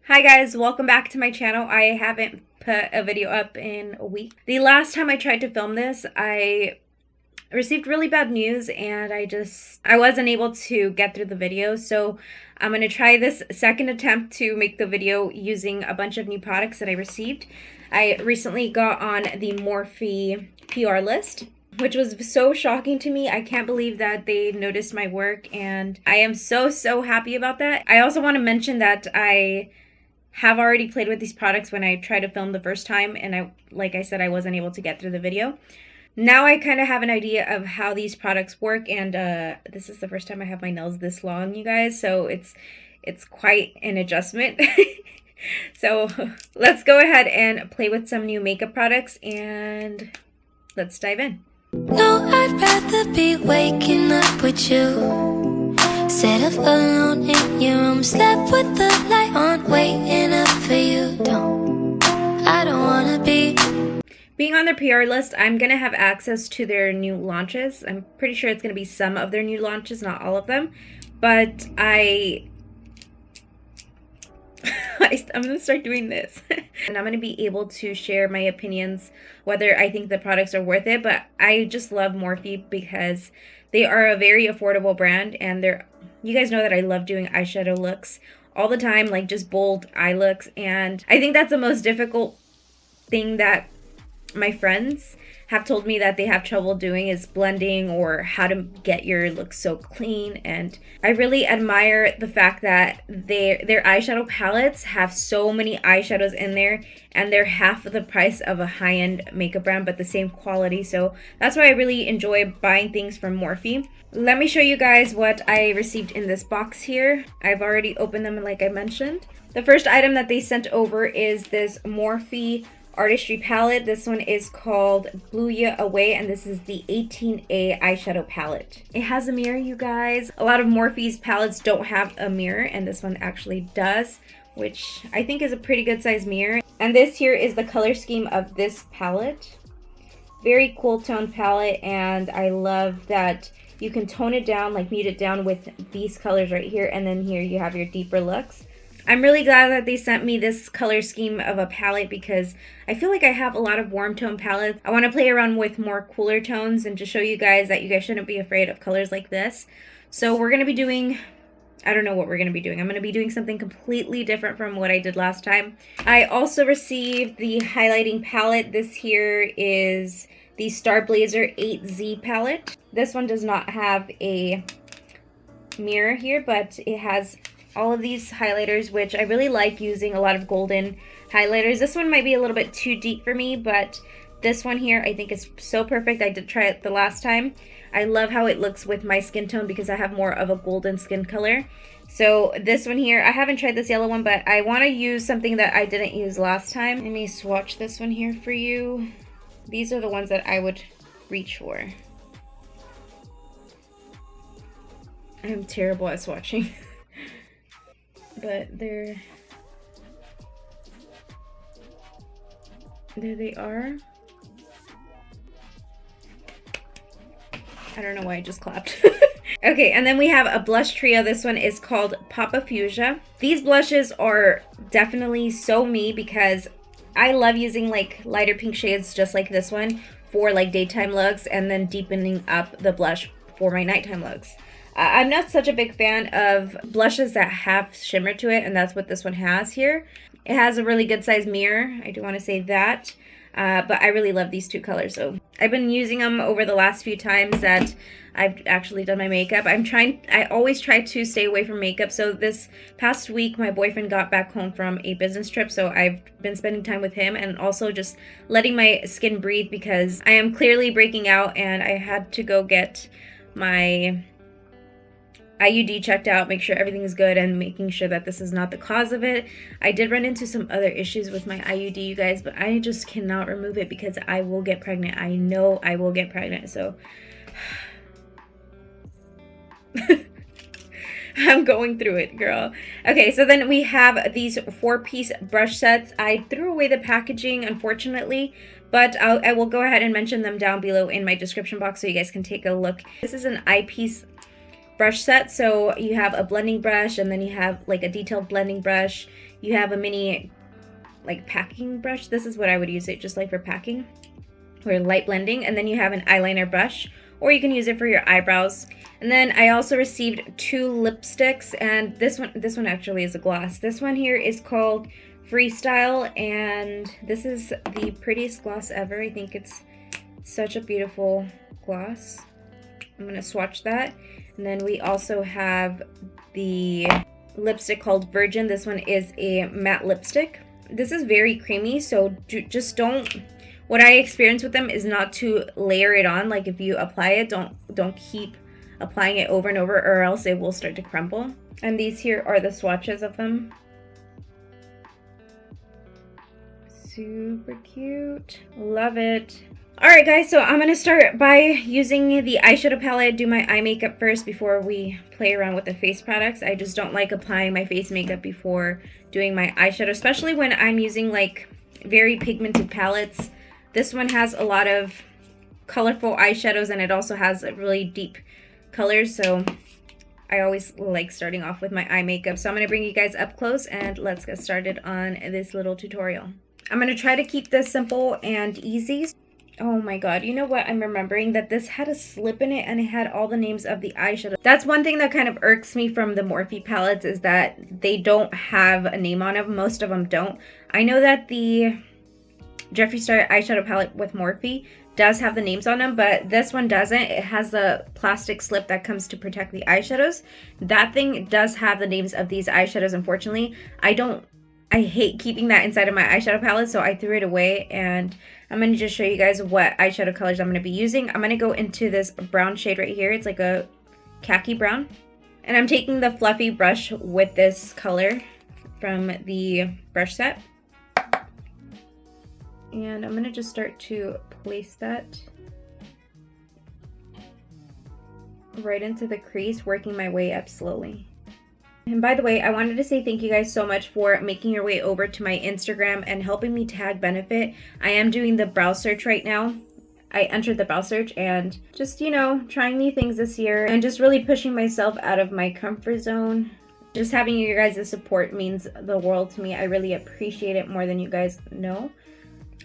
Hi guys, welcome back to my channel. I haven't put a video up in a week. The last time I tried to film this, I received really bad news and I wasn't able to get through the video. So I'm going to try this second attempt to make the video using a bunch of new products that I received. I recently got on the Morphe PR list, which was so shocking to me. I can't believe that they noticed my work, and I am so happy about that. I also want to mention that I have already played with these products when I tried to film the first time, and like I said, I wasn't able to get through the video. Now I kind of have an idea of how these products work, and this is the first time I have my nails this long, you guys, so it's quite an adjustment. So let's go ahead and play with some new makeup products, and let's dive in. No, I'd rather be waking up with you, set up alone in your room, slept with the light on, waiting up for you. I don't wanna be. Being on their PR list, I'm gonna have access to their new launches. I'm pretty sure it's gonna be some of their new launches, not all of them, but I'm gonna start doing this. And I'm gonna be able to share my opinions, whether I think the products are worth it. But I just love Morphe because they are a very affordable brand, and you guys know that I love doing eyeshadow looks all the time, like just bold eye looks. And I think that's the most difficult thing that my friends have told me that they have trouble doing, is blending or how to get your look so clean. And I really admire the fact that their eyeshadow palettes have so many eyeshadows in there, and they're half of the price of a high-end makeup brand but the same quality. So that's why I really enjoy buying things from Morphe. Let me show you guys what I received in this box here. I've already opened them like I mentioned. The first item that they sent over is this Morphe Artistry palette. This one is called Blew Ya Away, and this is the 18A eyeshadow palette. It has a mirror, you guys. A lot of Morphe's palettes don't have a mirror, and this one actually does, which I think is a pretty good size mirror. And this here is the color scheme of this palette. Very cool tone palette, and I love that you can tone it down, like mute it down with these colors right here, and then here you have your deeper looks. I'm really glad that they sent me this color scheme of a palette because I feel like I have a lot of warm tone palettes. I want to play around with more cooler tones and to show you guys that you guys shouldn't be afraid of colors like this. So we're going to be doing, I don't know what we're going to be doing. I'm going to be doing something completely different from what I did last time. I also received the highlighting palette. This here is the STARBLAZZER 8Z palette. This one does not have a mirror here, but it has all of these highlighters, which I really like using a lot of golden highlighters. This one might be a little bit too deep for me, but this one here I think is so perfect. I did try it the last time. I love how it looks with my skin tone because I have more of a golden skin color. So this one here, I haven't tried this yellow one, but I want to use something that I didn't use last time. Let me swatch this one here for you. These are the ones that I would reach for. I'm terrible at swatching. But there they are. I don't know why I just clapped. Okay, and then we have a blush trio. This one is called Papa Fuchsia. These blushes are definitely so me because I love using like lighter pink shades just like this one for like daytime looks, and then deepening up the blush for my nighttime looks. I'm not such a big fan of blushes that have shimmer to it, and that's what this one has here. It has a really good size mirror, I do want to say that, but I really love these two colors. So I've been using them over the last few times that I've actually done my makeup. I always try to stay away from makeup. So this past week, my boyfriend got back home from a business trip, so I've been spending time with him and also just letting my skin breathe because I am clearly breaking out, and I had to go get my IUD checked out, make sure everything is good, and making sure that this is not the cause of it. I did run into some other issues with my IUD, you guys, but I just cannot remove it because I will get pregnant. I know I will get pregnant, so I'm going through it, girl. Okay, so then we have these 4-piece brush sets. I threw away the packaging, unfortunately, but I will go ahead and mention them down below in my description box so you guys can take a look. This is an eyepiece brush set. So you have a blending brush, and then you have like a detailed blending brush. you have a mini like packing brush. This is what I would use it just like for packing or light blending. And then you have an eyeliner brush, or you can use it for your eyebrows. And then I also received 2 lipsticks, and this one actually is a gloss. This one here is called FREESTYLE, and this is the prettiest gloss ever. I think it's such a beautiful gloss. I'm gonna swatch that. And then we also have the lipstick called Virgin. This one is a matte lipstick. This is very creamy, so just don't, what I experience with them is not to layer it on. Like if you apply it, don't keep applying it over and over, or else it will start to crumble. And these here are the swatches of them. Super cute, love it. Alright guys, so I'm going to start by using the eyeshadow palette, do my eye makeup first before we play around with the face products. I just don't like applying my face makeup before doing my eyeshadow, especially when I'm using like very pigmented palettes. This one has a lot of colorful eyeshadows, and it also has really deep colors, so I always like starting off with my eye makeup. So I'm going to bring you guys up close and let's get started on this little tutorial. I'm going to try to keep this simple and easy. Oh my god, you know what? I'm remembering that this had a slip in it and it had all the names of the eyeshadow. That's one thing that kind of irks me from the Morphe palettes, is that they don't have a name on them. Most of them don't. I know that the Jeffree Star eyeshadow palette with Morphe does have the names on them, but this one doesn't. It has the plastic slip that comes to protect the eyeshadows. That thing does have the names of these eyeshadows, unfortunately. I hate keeping that inside of my eyeshadow palette, so I threw it away, and I'm going to just show you guys what eyeshadow colors I'm going to be using. I'm going to go into this brown shade right here. It's like a khaki brown. And I'm taking the fluffy brush with this color from the brush set. And I'm going to just start to place that right into the crease, working my way up slowly. And by the way, I wanted to say thank you guys so much for making your way over to my Instagram and helping me tag Benefit. I am doing the brow search right now. I entered the brow search and just, you know, trying new things this year and just really pushing myself out of my comfort zone. Just having you guys' support means the world to me. I really appreciate it more than you guys know.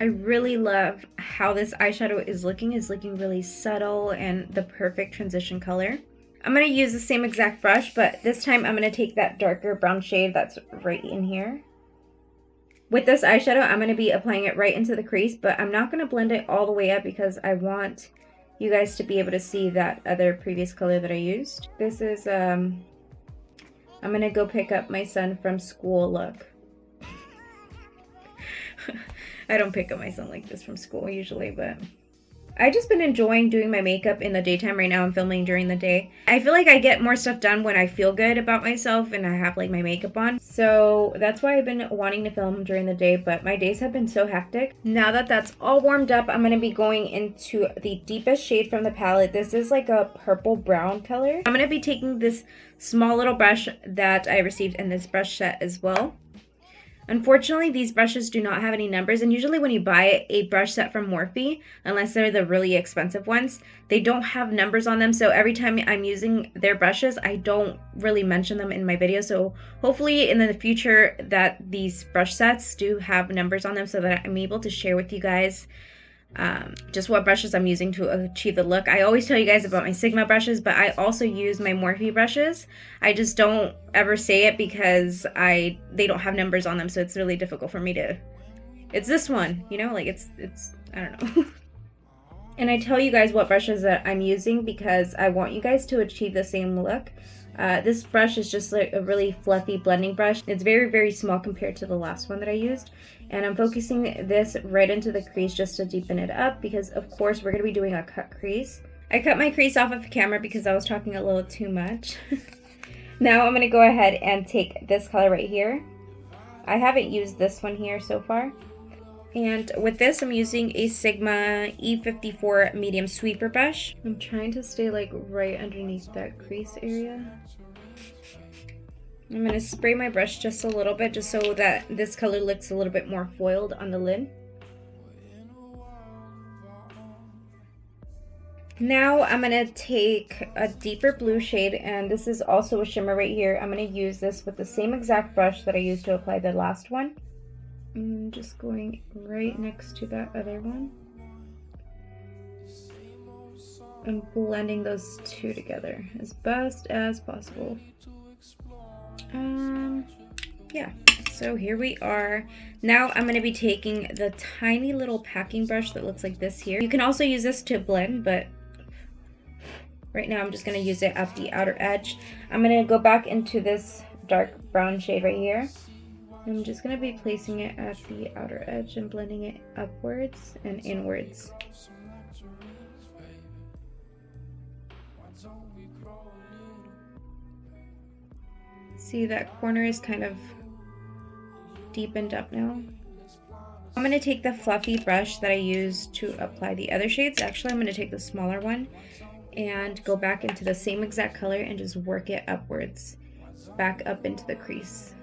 I really love how this eyeshadow is looking. It's looking really subtle and the perfect transition color. I'm going to use the same exact brush, but this time I'm going to take that darker brown shade that's right in here. With this eyeshadow, I'm going to be applying it right into the crease, but I'm not going to blend it all the way up because I want you guys to be able to see that other previous color that I used. This is, I'm going to go pick up my son from school look. I don't pick up my son like this from school usually, but I've just been enjoying doing my makeup in the daytime. Right now I'm filming during the day. I feel like I get more stuff done when I feel good about myself and I have like my makeup on. So that's why I've been wanting to film during the day, but my days have been so hectic. Now that that's all warmed up, I'm going to be going into the deepest shade from the palette. This is like a purple brown color. I'm going to be taking this small little brush that I received in this brush set as well. Unfortunately, these brushes do not have any numbers, and usually when you buy a brush set from Morphe, unless they're the really expensive ones, they don't have numbers on them. So every time I'm using their brushes, I don't really mention them in my video. So hopefully in the future that these brush sets do have numbers on them so that I'm able to share with you guys just what brushes I'm using to achieve the look. I always tell you guys about my Sigma brushes, but I also use my Morphe brushes. I just don't ever say it because they don't have numbers on them, so it's really difficult for me to, it's this one, you know, like it's I don't know. And I tell you guys what brushes that I'm using because I want you guys to achieve the same look. This brush is just like a really fluffy blending brush. It's very, very small compared to the last one that I used. And I'm focusing this right into the crease just to deepen it up because, of course, we're going to be doing a cut crease. I cut my crease off of camera because I was talking a little too much. Now I'm going to go ahead and take this color right here. I haven't used this one here so far. And with this, I'm using a Sigma E54 medium sweeper brush. I'm trying to stay like right underneath that crease area. I'm going to spray my brush just a little bit just so that this color looks a little bit more foiled on the lid. Now I'm going to take a deeper blue shade, and this is also a shimmer right here. I'm going to use this with the same exact brush that I used to apply the last one. I'm just going right next to that other one. And blending those two together as best as possible. Yeah, so here we are. Now I'm going to be taking the tiny little packing brush that looks like this here. You can also use this to blend, but right now I'm just going to use it at the outer edge. I'm going to go back into this dark brown shade right here. I'm just going to be placing it at the outer edge and blending it upwards and inwards. See, that corner is kind of deepened up now. I'm going to take the fluffy brush that I used to apply the other shades. Actually, I'm going to take the smaller one and go back into the same exact color and just work it upwards, back up into the crease.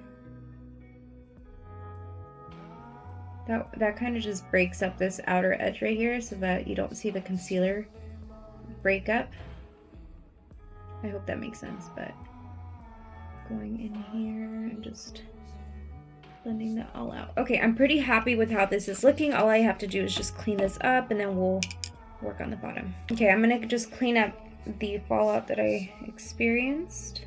That kind of just breaks up this outer edge right here so that you don't see the concealer break up. I hope that makes sense, but going in here and just blending that all out. Okay, I'm pretty happy with how this is looking. All I have to do is just clean this up and then we'll work on the bottom. Okay, I'm gonna just clean up the fallout that I experienced.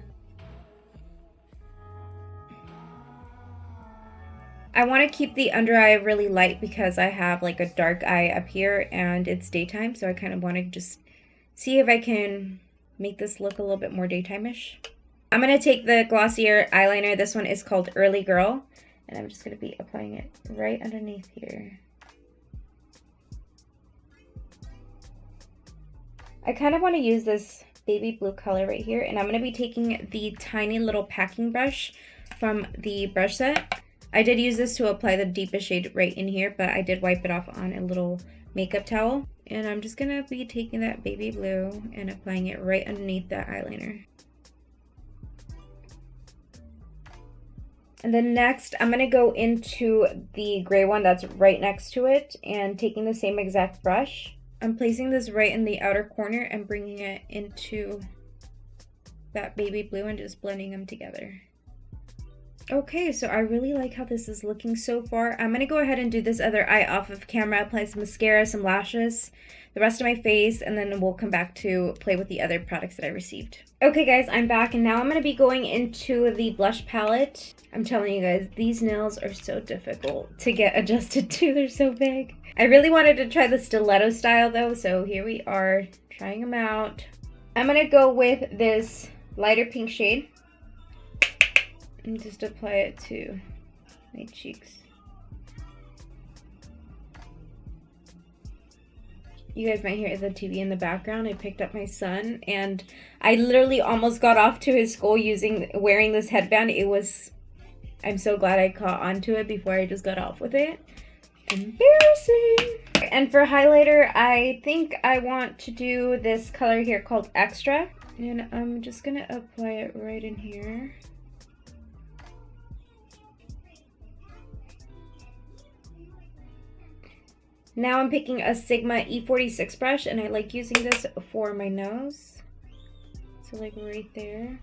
I want to keep the under eye really light because I have like a dark eye up here and it's daytime, so I kind of want to just see if I can make this look a little bit more daytime-ish. I'm going to take the glossier eyeliner. This one is called Early Girl, and I'm just going to be applying it right underneath here. I kind of want to use this baby blue color right here, and I'm going to be taking the tiny little packing brush from the brush set. I did use this to apply the deepest shade right in here, but I did wipe it off on a little makeup towel. And I'm just gonna be taking that baby blue and applying it right underneath that eyeliner. And then next, I'm gonna go into the gray one that's right next to it and taking the same exact brush. I'm placing this right in the outer corner and bringing it into that baby blue and just blending them together. Okay, so I really like how this is looking so far. I'm going to go ahead and do this other eye off of camera, apply some mascara, some lashes, the rest of my face, and then we'll come back to play with the other products that I received. Okay guys, I'm back, and now I'm going to be going into the blush palette. I'm telling you guys, these nails are so difficult to get adjusted to. They're so big. I really wanted to try the stiletto style though, so here we are trying them out. I'm going to go with this lighter pink shade and just apply it to my cheeks. You guys might hear the TV in the background. I picked up my son and I literally almost got off to his school wearing this headband. I'm so glad I caught onto it before I just got off with it. Embarrassing. And for highlighter, I think I want to do this color here called Extra. And I'm just gonna apply it right in here. Now I'm picking a Sigma E46 brush, and I like using this for my nose. So like right there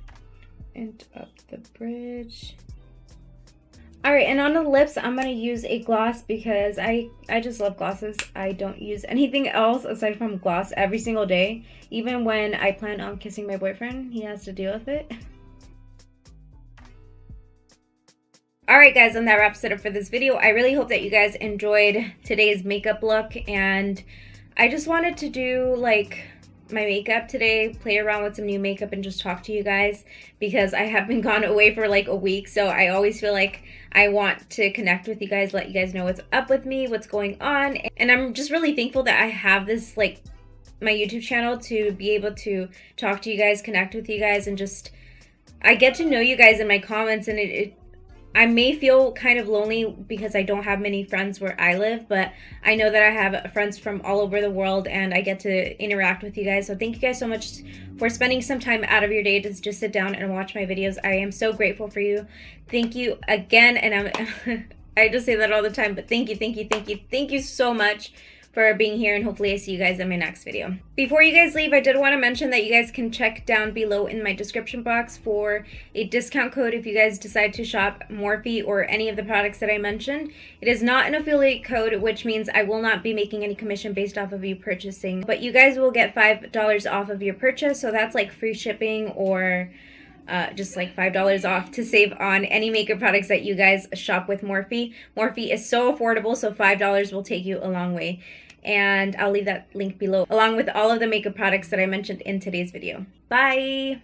and up the bridge. Alright, and on the lips, I'm going to use a gloss because I just love glosses. I don't use anything else aside from gloss every single day. Even when I plan on kissing my boyfriend, he has to deal with it. Alright guys, and that wraps it up for this video. I really hope that you guys enjoyed today's makeup look, and I just wanted to do like my makeup today, play around with some new makeup and just talk to you guys because I have been gone away for like a week, so I always feel like I want to connect with you guys, let you guys know what's up with me, what's going on, and I'm just really thankful that I have this like my YouTube channel to be able to talk to you guys, connect with you guys, and just I get to know you guys in my comments, and I may feel kind of lonely because I don't have many friends where I live, but I know that I have friends from all over the world and I get to interact with you guys. So thank you guys so much for spending some time out of your day to just sit down and watch my videos. I am so grateful for you. Thank you again. And I just say that all the time, but thank you so much for being here, and hopefully I see you guys in my next video. Before you guys leave, I did want to mention that you guys can check down below in my description box for a discount code if you guys decide to shop Morphe or any of the products that I mentioned. It is not an affiliate code, which means I will not be making any commission based off of you purchasing, but you guys will get $5 off of your purchase, so that's like free shipping or just like $5 off to save on any makeup products that you guys shop with Morphe. Morphe is so affordable, so $5 will take you a long way. And I'll leave that link below, along with all of the makeup products that I mentioned in today's video. Bye!